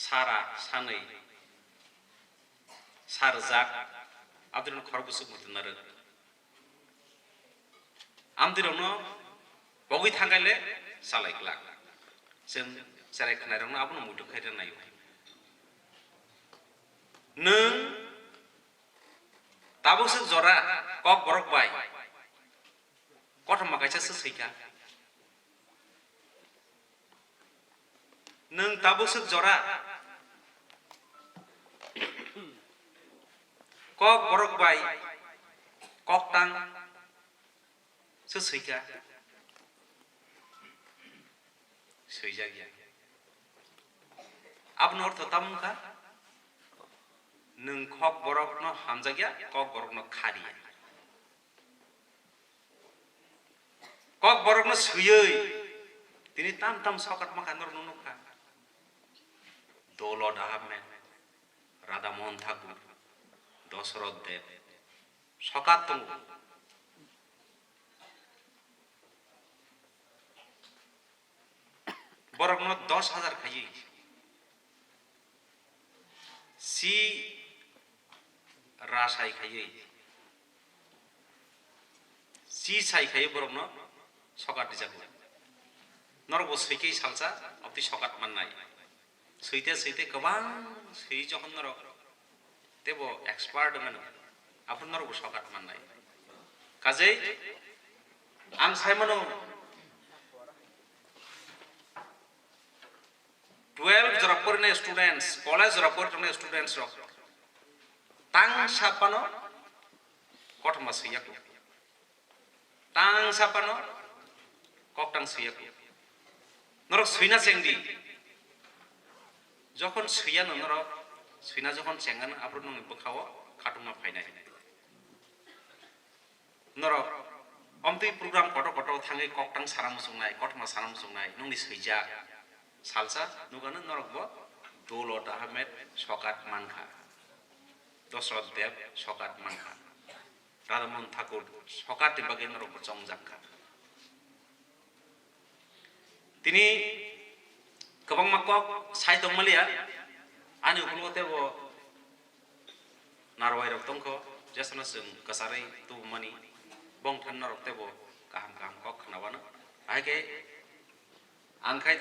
सारा सानै सारजाक abdirun kharbusuk mutunar amdirongno bogi thangkaile salaiklak जों sarai khnairongno abno mutu khaira nayo nung tabusuk jora kok borok bai kothoma kaisa seika nung tabusuk jora kok borok bai kok tang seika seijagya abno ortho tamka nung kok borokno hamjagya kok borokno khariya kok borokno suyei tini tam tam sokat makanor nunukha Dolod Ahmed Radha Mohan Thakur Dasharatha Dev sokat tunggu borokno 10,000 khayi si rasai khayi si sai khayi borokno sokat dijago norbo seikei salsa abti sokat mannai seite seite gobang sei jokhon norok tebo expert ngano apun norbo sokat mannai kajei ang saimano 12 jora porine students college jora porine students rok tang sapano kothoma seiyak tang sapano koktang seiyak norok suina chengdi jokhon suiya norok suina jokhon chengan apro nong bokhawo khatungma phainai norok omtui program koto koto thangai koktang saramusungnai kothoma saramusungnai nongni seijak salsa nugana norok bo Dolod Ahmed sokat mankha Dasharatha Dev sokat mankha Radha Mohan Thakur sokat tibage norok bo chongjakha tini kwbangma kok sai tongmalia ani upulgote bo narwai rok tongkho jesana sung kasarai tubmani bongthan norok tebo kaham kaham kok khnabano aike angkai